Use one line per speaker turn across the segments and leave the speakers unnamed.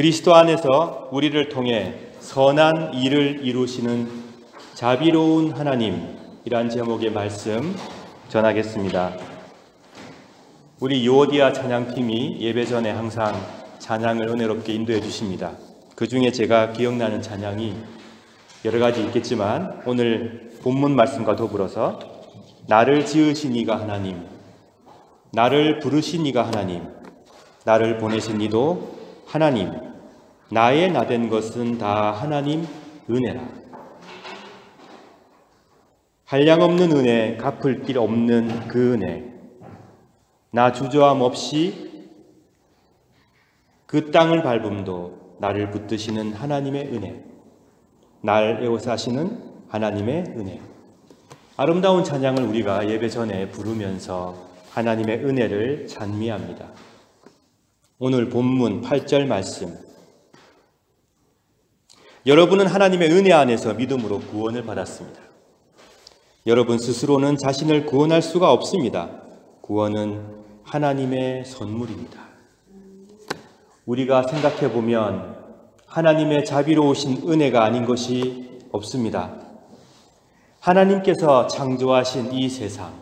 그리스도 안에서 우리를 통해 선한 일을 이루시는 자비로운 하나님이란 제목의 말씀 전하겠습니다. 우리 유오디아 찬양팀이 예배 전에 항상 찬양을 은혜롭게 인도해 주십니다. 그 중에 제가 기억나는 찬양이 여러 가지 있겠지만 오늘 본문 말씀과 더불어서 나를 지으신 이가 하나님, 나를 부르신 이가 하나님, 나를 보내신 이도 하나님, 나의 나된 것은 다 하나님 은혜라. 한량없는 은혜, 갚을 길 없는 그 은혜, 나 주저함 없이 그 땅을 밟음도 나를 붙드시는 하나님의 은혜, 날 에워싸시는 하나님의 은혜. 아름다운 찬양을 우리가 예배 전에 부르면서 하나님의 은혜를 찬미합니다. 오늘 본문 8절 말씀, 여러분은 하나님의 은혜 안에서 믿음으로 구원을 받았습니다. 여러분 스스로는 자신을 구원할 수가 없습니다. 구원은 하나님의 선물입니다. 우리가 생각해 보면 하나님의 자비로우신 은혜가 아닌 것이 없습니다. 하나님께서 창조하신 이 세상,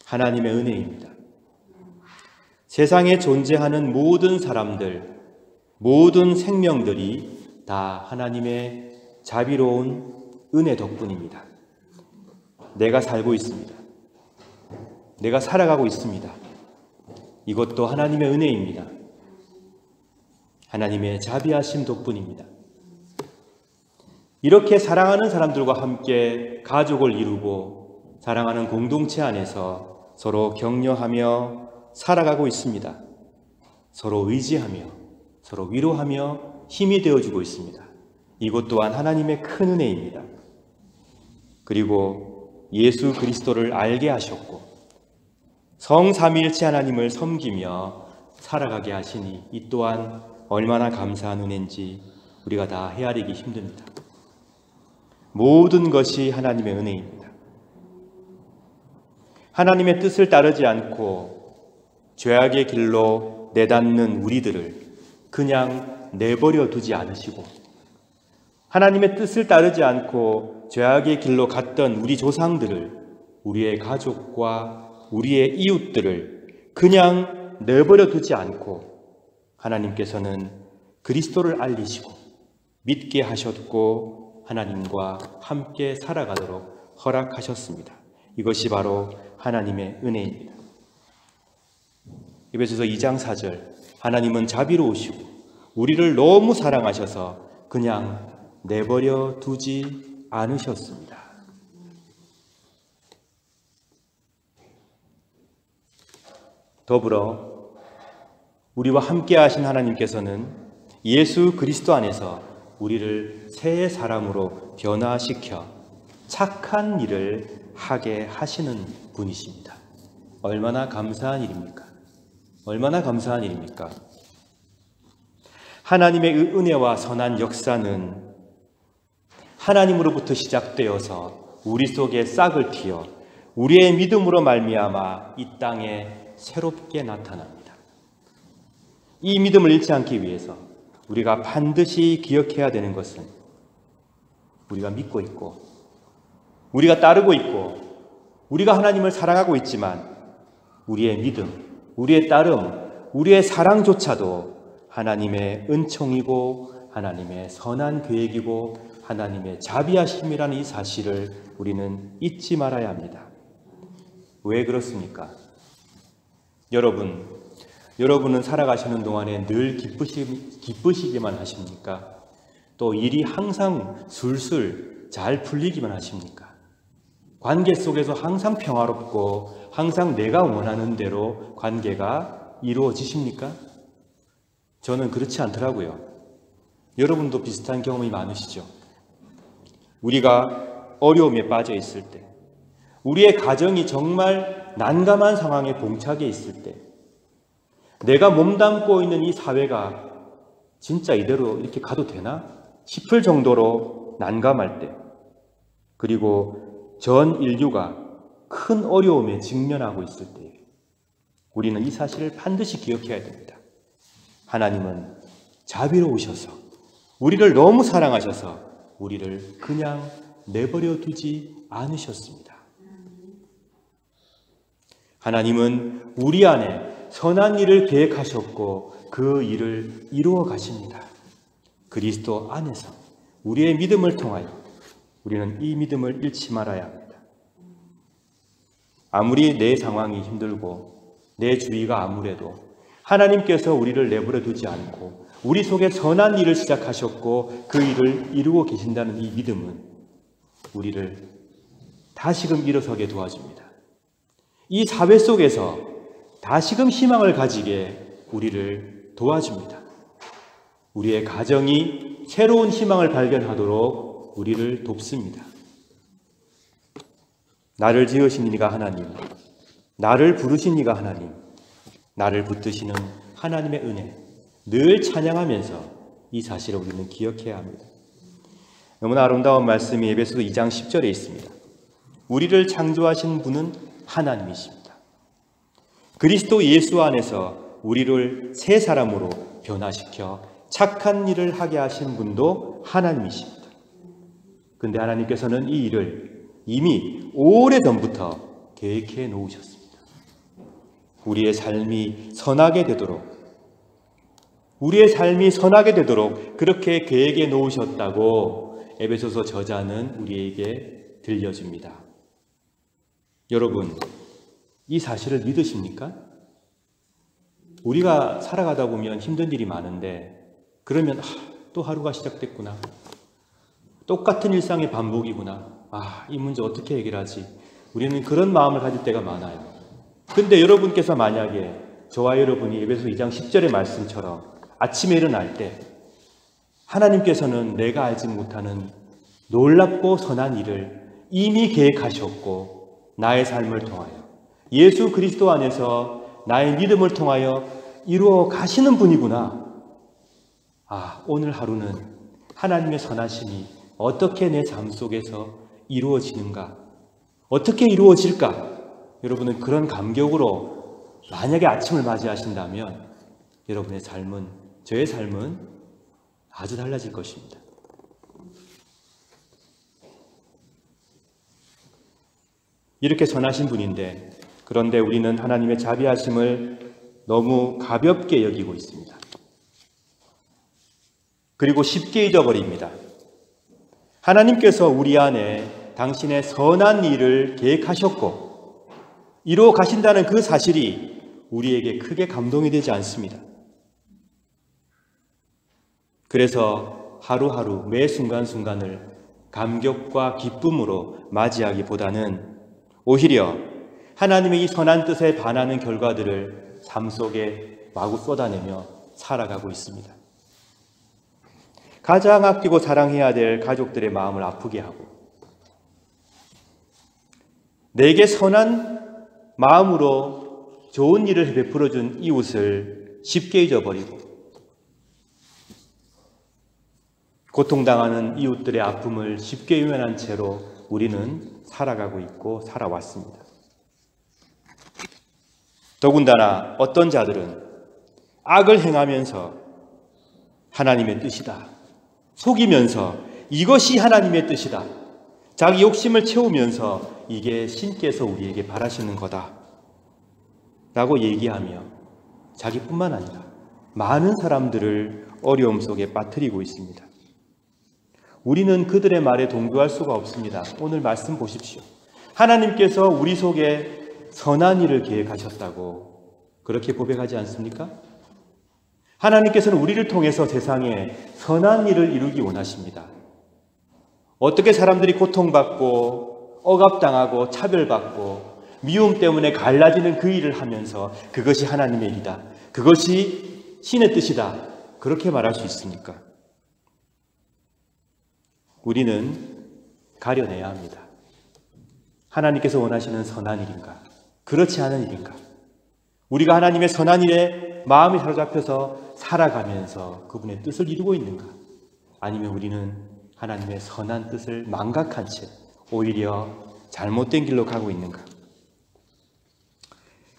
하나님의 은혜입니다. 세상에 존재하는 모든 사람들, 모든 생명들이 다 하나님의 자비로운 은혜 덕분입니다. 내가 살고 있습니다. 내가 살아가고 있습니다. 이것도 하나님의 은혜입니다. 하나님의 자비하심 덕분입니다. 이렇게 사랑하는 사람들과 함께 가족을 이루고 사랑하는 공동체 안에서 서로 격려하며 살아가고 있습니다. 서로 의지하며 서로 위로하며 힘이 되어주고 있습니다. 이것 또한 하나님의 큰 은혜입니다. 그리고 예수 그리스도를 알게 하셨고 성삼위일체 하나님을 섬기며 살아가게 하시니 이 또한 얼마나 감사한 은혜인지 우리가 다 헤아리기 힘듭니다. 모든 것이 하나님의 은혜입니다. 하나님의 뜻을 따르지 않고 죄악의 길로 내닫는 우리들을 그냥 내버려 두지 않으시고, 하나님의 뜻을 따르지 않고 죄악의 길로 갔던 우리 조상들을, 우리의 가족과 우리의 이웃들을 그냥 내버려 두지 않고 하나님께서는 그리스도를 알리시고 믿게 하셨고 하나님과 함께 살아가도록 허락하셨습니다. 이것이 바로 하나님의 은혜입니다. 에베소서 2장 4절, 하나님은 자비로우시고 우리를 너무 사랑하셔서 그냥 내버려 두지 않으셨습니다. 더불어 우리와 함께 하신 하나님께서는 예수 그리스도 안에서 우리를 새 사람으로 변화시켜 착한 일을 하게 하시는 분이십니다. 얼마나 감사한 일입니까? 얼마나 감사한 일입니까? 하나님의 은혜와 선한 역사는 하나님으로부터 시작되어서 우리 속에 싹을 틔어 우리의 믿음으로 말미암아 이 땅에 새롭게 나타납니다. 이 믿음을 잃지 않기 위해서 우리가 반드시 기억해야 되는 것은 우리가 믿고 있고 우리가 따르고 있고 우리가 하나님을 사랑하고 있지만 우리의 믿음, 우리의 따름, 우리의 사랑조차도 하나님의 은총이고 하나님의 선한 계획이고 하나님의 자비하심이라는 이 사실을 우리는 잊지 말아야 합니다. 왜 그렇습니까? 여러분은 살아가시는 동안에 늘 기쁘시기만 하십니까? 또 일이 항상 술술 잘 풀리기만 하십니까? 관계 속에서 항상 평화롭고 항상 내가 원하는 대로 관계가 이루어지십니까? 저는 그렇지 않더라고요. 여러분도 비슷한 경험이 많으시죠? 우리가 어려움에 빠져 있을 때, 우리의 가정이 정말 난감한 상황에 봉착해 있을 때, 내가 몸담고 있는 이 사회가 진짜 이대로 이렇게 가도 되나 싶을 정도로 난감할 때, 그리고 전 인류가 큰 어려움에 직면하고 있을 때 우리는 이 사실을 반드시 기억해야 됩니다. 하나님은 자비로우셔서 우리를 너무 사랑하셔서 우리를 그냥 내버려 두지 않으셨습니다. 하나님은 우리 안에 선한 일을 계획하셨고 그 일을 이루어 가십니다. 그리스도 안에서 우리의 믿음을 통하여 우리는 이 믿음을 잃지 말아야 합니다. 아무리 내 상황이 힘들고 내 주위가 암울해도 하나님께서 우리를 내버려 두지 않고 우리 속에 선한 일을 시작하셨고 그 일을 이루고 계신다는 이 믿음은 우리를 다시금 일어서게 도와줍니다. 이 사회 속에서 다시금 희망을 가지게 우리를 도와줍니다. 우리의 가정이 새로운 희망을 발견하도록 우리를 돕습니다. 나를 지으신 이가 하나님, 나를 부르신 이가 하나님, 나를 붙드시는 하나님의 은혜 늘 찬양하면서 이 사실을 우리는 기억해야 합니다. 너무나 아름다운 말씀이 에베소서 2장 10절에 있습니다. 우리를 창조하신 분은 하나님이십니다. 그리스도 예수 안에서 우리를 새 사람으로 변화시켜 착한 일을 하게 하신 분도 하나님이십니다. 그런데 하나님께서는 이 일을 이미 오래전부터 계획해 놓으셨습니다. 우리의 삶이 선하게 되도록 그렇게 계획해 놓으셨다고 에베소서 저자는 우리에게 들려줍니다. 여러분, 이 사실을 믿으십니까? 우리가 살아가다 보면 힘든 일이 많은데 그러면 또 하루가 시작됐구나. 똑같은 일상의 반복이구나. 이 문제 어떻게 해결하지? 우리는 그런 마음을 가질 때가 많아요. 근데 여러분께서 만약에 저와 여러분이 에베소 2장 10절의 말씀처럼 아침에 일어날 때 하나님께서는 내가 알지 못하는 놀랍고 선한 일을 이미 계획하셨고 나의 삶을 통하여 예수 그리스도 안에서 나의 믿음을 통하여 이루어 가시는 분이구나. 오늘 하루는 하나님의 선하심이 어떻게 내 삶 속에서 이루어지는가? 어떻게 이루어질까? 여러분은 그런 감격으로 만약에 아침을 맞이하신다면 여러분의 삶은, 저의 삶은 아주 달라질 것입니다. 이렇게 선하신 분인데 그런데 우리는 하나님의 자비하심을 너무 가볍게 여기고 있습니다. 그리고 쉽게 잊어버립니다. 하나님께서 우리 안에 당신의 선한 일을 계획하셨고 이루어 가신다는 그 사실이 우리에게 크게 감동이 되지 않습니다. 그래서 하루하루 매 순간순간을 감격과 기쁨으로 맞이하기보다는 오히려 하나님의 이 선한 뜻에 반하는 결과들을 삶 속에 마구 쏟아내며 살아가고 있습니다. 가장 아끼고 사랑해야 될 가족들의 마음을 아프게 하고 내게 선한 마음으로 좋은 일을 베풀어준 이웃을 쉽게 잊어버리고 고통당하는 이웃들의 아픔을 쉽게 유면한 채로 우리는 살아가고 있고 살아왔습니다. 더군다나 어떤 자들은 악을 행하면서 하나님의 뜻이다 속이면서 이것이 하나님의 뜻이다 자기 욕심을 채우면서 이게 신께서 우리에게 바라시는 거다 라고 얘기하며 자기뿐만 아니라 많은 사람들을 어려움 속에 빠뜨리고 있습니다. 우리는 그들의 말에 동조할 수가 없습니다. 오늘 말씀 보십시오. 하나님께서 우리 속에 선한 일을 계획하셨다고 그렇게 고백하지 않습니까? 하나님께서는 우리를 통해서 세상에 선한 일을 이루기 원하십니다. 어떻게 사람들이 고통받고 억압당하고 차별받고 미움 때문에 갈라지는 그 일을 하면서 그것이 하나님의 일이다. 그것이 신의 뜻이다. 그렇게 말할 수 있습니까? 우리는 가려내야 합니다. 하나님께서 원하시는 선한 일인가? 그렇지 않은 일인가? 우리가 하나님의 선한 일에 마음이 사로잡혀서 살아가면서 그분의 뜻을 이루고 있는가? 아니면 우리는 하나님의 선한 뜻을 망각한 채 오히려 잘못된 길로 가고 있는가?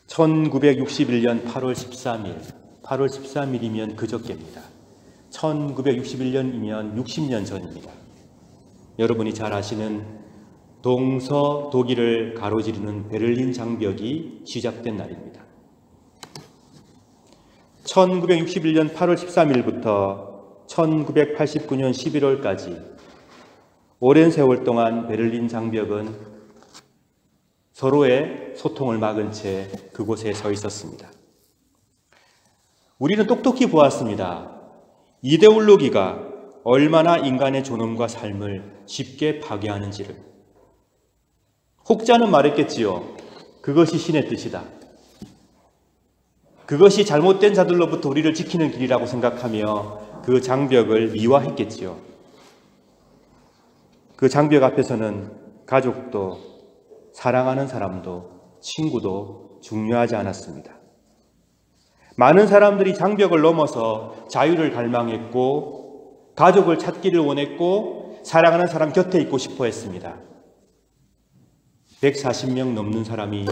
1961년 8월 13일, 8월 13일이면 그저께입니다. 1961년이면 60년 전입니다. 여러분이 잘 아시는 동서 독일을 가로지르는 베를린 장벽이 시작된 날입니다. 1961년 8월 13일부터 1989년 11월까지 오랜 세월 동안 베를린 장벽은 서로의 소통을 막은 채 그곳에 서 있었습니다. 우리는 똑똑히 보았습니다. 이데올로기가 얼마나 인간의 존엄과 삶을 쉽게 파괴하는지를. 혹자는 말했겠지요. 그것이 신의 뜻이다. 그것이 잘못된 자들로부터 우리를 지키는 길이라고 생각하며 그 장벽을 미화했겠지요. 그 장벽 앞에서는 가족도, 사랑하는 사람도, 친구도 중요하지 않았습니다. 많은 사람들이 장벽을 넘어서 자유를 갈망했고, 가족을 찾기를 원했고, 사랑하는 사람 곁에 있고 싶어 했습니다. 140명 넘는 사람이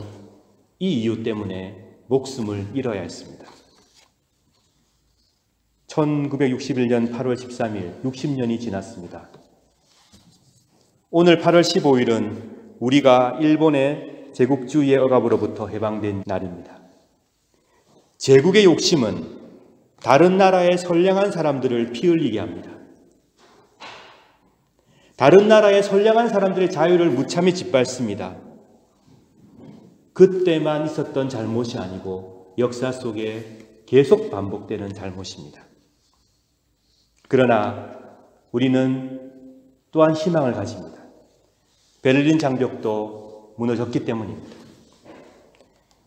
이 이유 때문에 목숨을 잃어야 했습니다. 1961년 8월 13일, 60년이 지났습니다. 오늘 8월 15일은 우리가 일본의 제국주의의 억압으로부터 해방된 날입니다. 제국의 욕심은 다른 나라의 선량한 사람들을 피 흘리게 합니다. 다른 나라의 선량한 사람들의 자유를 무참히 짓밟습니다. 그때만 있었던 잘못이 아니고 역사 속에 계속 반복되는 잘못입니다. 그러나 우리는 또한 희망을 가집니다. 베를린 장벽도 무너졌기 때문입니다.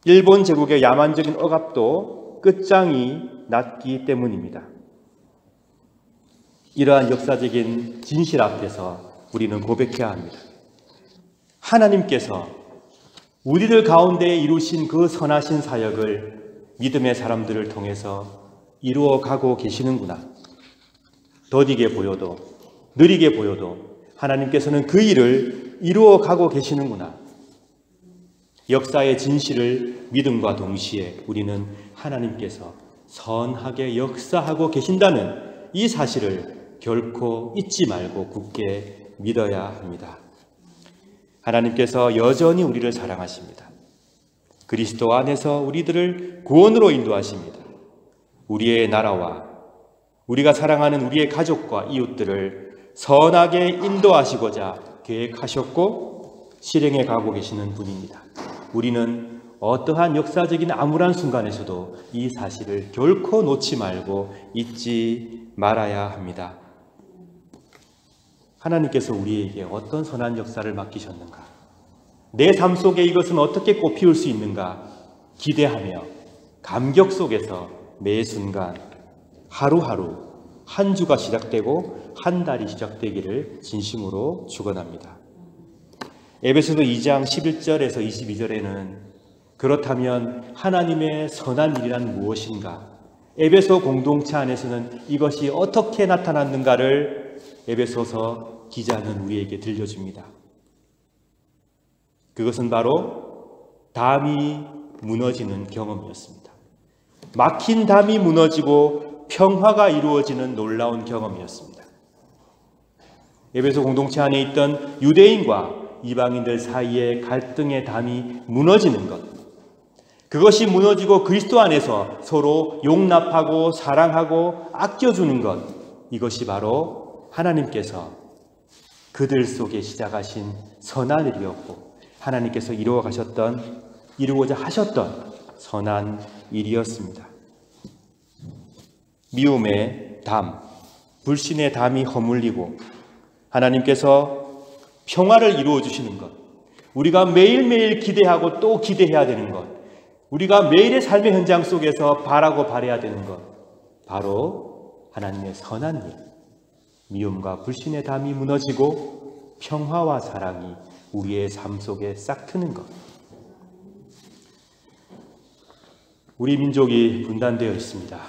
일본 제국의 야만적인 억압도 끝장이 났기 때문입니다. 이러한 역사적인 진실 앞에서 우리는 고백해야 합니다. 하나님께서 우리들 가운데 이루신 그 선하신 사역을 믿음의 사람들을 통해서 이루어가고 계시는구나. 더디게 보여도, 느리게 보여도 하나님께서는 그 일을 이루어가고 계시는구나. 역사의 진실을 믿음과 동시에 우리는 하나님께서 선하게 역사하고 계신다는 이 사실을 결코 잊지 말고 굳게 믿어야 합니다. 하나님께서 여전히 우리를 사랑하십니다. 그리스도 안에서 우리들을 구원으로 인도하십니다. 우리의 나라와 우리가 사랑하는 우리의 가족과 이웃들을 선하게 인도하시고자 계획하셨고 실행해 가고 계시는 분입니다. 우리는 어떠한 역사적인 암울한 순간에서도 이 사실을 결코 놓지 말고 잊지 말아야 합니다. 하나님께서 우리에게 어떤 선한 역사를 맡기셨는가? 내 삶 속에 이것은 어떻게 꽃피울 수 있는가? 기대하며 감격 속에서 매 순간 하루하루 한 주가 시작되고 한 달이 시작되기를 진심으로 축원합니다. 에베소서 2장 11절에서 22절에는 그렇다면 하나님의 선한 일이란 무엇인가? 에베소 공동체 안에서는 이것이 어떻게 나타났는가를 에베소서 기자는 우리에게 들려줍니다. 그것은 바로 담이 무너지는 경험이었습니다. 막힌 담이 무너지고 평화가 이루어지는 놀라운 경험이었습니다. 에베소 공동체 안에 있던 유대인과 이방인들 사이의 갈등의 담이 무너지는 것, 그것이 무너지고 그리스도 안에서 서로 용납하고 사랑하고 아껴주는 것, 이것이 바로 하나님께서 그들 속에 시작하신 선한 일이었고 하나님께서 이루고자 하셨던 선한 일이었습니다. 미움의 담, 불신의 담이 허물리고 하나님께서 평화를 이루어 주시는 것, 우리가 매일매일 기대하고 또 기대해야 되는 것, 우리가 매일의 삶의 현장 속에서 바라고 바라야 되는 것, 바로 하나님의 선한 일, 미움과 불신의 담이 무너지고 평화와 사랑이 우리의 삶 속에 싹 트는 것. 우리 민족이 분단되어 있습니다.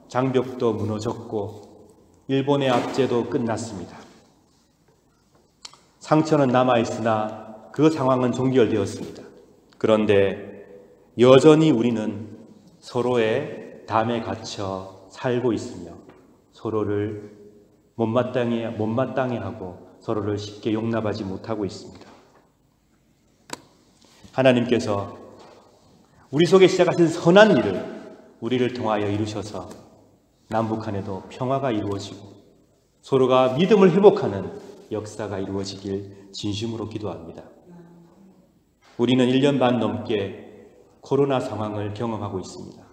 장벽도 무너졌고 일본의 압제도 끝났습니다. 상처는 남아있으나 그 상황은 종결되었습니다. 그런데 여전히 우리는 서로의 담에 갇혀 살고 있으며 서로를 못마땅해 하고 서로를 쉽게 용납하지 못하고 있습니다. 하나님께서 우리 속에 시작하신 선한 일을 우리를 통하여 이루셔서 남북한에도 평화가 이루어지고 서로가 믿음을 회복하는 역사가 이루어지길 진심으로 기도합니다. 우리는 1년 반 넘게 코로나 상황을 경험하고 있습니다.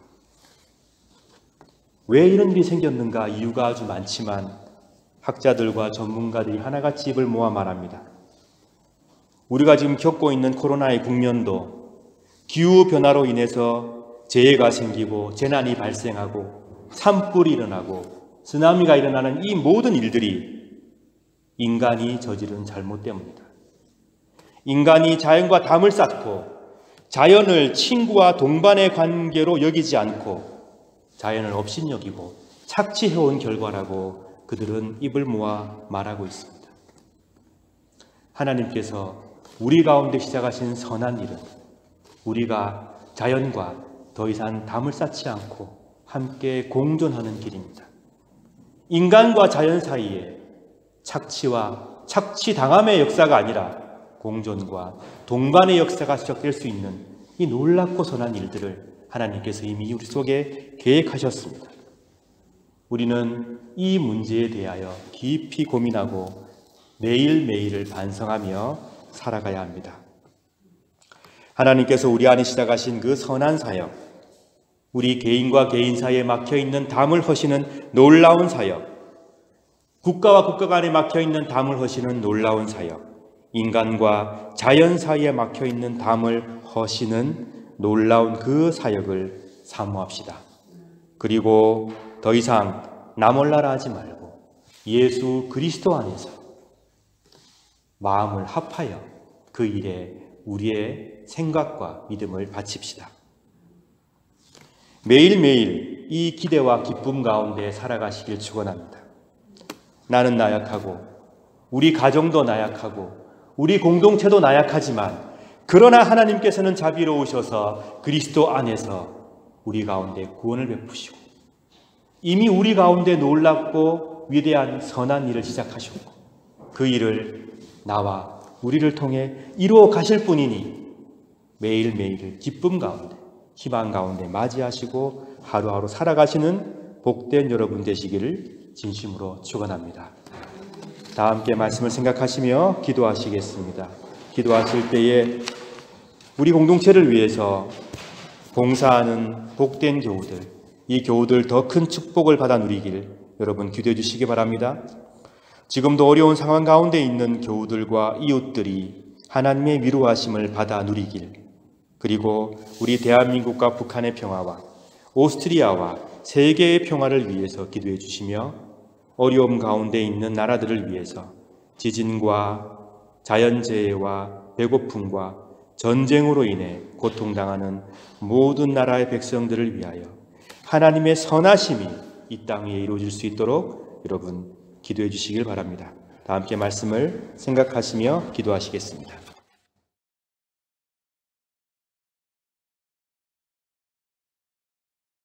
왜 이런 일이 생겼는가 이유가 아주 많지만 학자들과 전문가들이 하나같이 입을 모아 말합니다. 우리가 지금 겪고 있는 코로나의 국면도 기후변화로 인해서 재해가 생기고 재난이 발생하고 산불이 일어나고 쓰나미가 일어나는 이 모든 일들이 인간이 저지른 잘못 때문이다. 인간이 자연과 담을 쌓고 자연을 친구와 동반의 관계로 여기지 않고 자연을 업신여기고 착취해온 결과라고 그들은 입을 모아 말하고 있습니다. 하나님께서 우리 가운데 시작하신 선한 일은 우리가 자연과 더 이상 담을 쌓지 않고 함께 공존하는 길입니다. 인간과 자연 사이에 착취와 착취당함의 역사가 아니라 공존과 동반의 역사가 시작될 수 있는 이 놀랍고 선한 일들을 하나님께서 이미 우리 속에 계획하셨습니다. 우리는 이 문제에 대하여 깊이 고민하고 매일매일을 반성하며 살아가야 합니다. 하나님께서 우리 안에 시작하신 그 선한 사역, 우리 개인과 개인 사이에 막혀있는 담을 허시는 놀라운 사역, 국가와 국가 간에 막혀있는 담을 허시는 놀라운 사역, 인간과 자연 사이에 막혀있는 담을 허시는 놀라운 그 사역을 사모합시다. 그리고 더 이상 나 몰라라 하지 말고 예수 그리스도 안에서 마음을 합하여 그 일에 우리의 생각과 믿음을 바칩시다. 매일매일 이 기대와 기쁨 가운데 살아가시길 축원합니다. 나는 나약하고 우리 가정도 나약하고 우리 공동체도 나약하지만 그러나 하나님께서는 자비로우셔서 그리스도 안에서 우리 가운데 구원을 베푸시고 이미 우리 가운데 놀랍고 위대한 선한 일을 시작하셨고 그 일을 나와 우리를 통해 이루어 가실 뿐이니 매일매일을 기쁨 가운데 희망 가운데 맞이하시고 하루하루 살아가시는 복된 여러분 되시기를 진심으로 축원합니다. 다 함께 말씀을 생각하시며 기도하시겠습니다. 기도하실 때에 우리 공동체를 위해서 봉사하는 복된 교우들, 이 교우들 더 큰 축복을 받아 누리길 여러분 기도해 주시기 바랍니다. 지금도 어려운 상황 가운데 있는 교우들과 이웃들이 하나님의 위로하심을 받아 누리길, 그리고 우리 대한민국과 북한의 평화와 오스트리아와 세계의 평화를 위해서 기도해 주시며 어려움 가운데 있는 나라들을 위해서 지진과 자연재해와 배고픔과 전쟁으로 인해 고통당하는 모든 나라의 백성들을 위하여 하나님의 선하심이 이 땅 위에 이루어질 수 있도록 여러분 기도해 주시길 바랍니다. 다 함께 말씀을 생각하시며 기도하시겠습니다.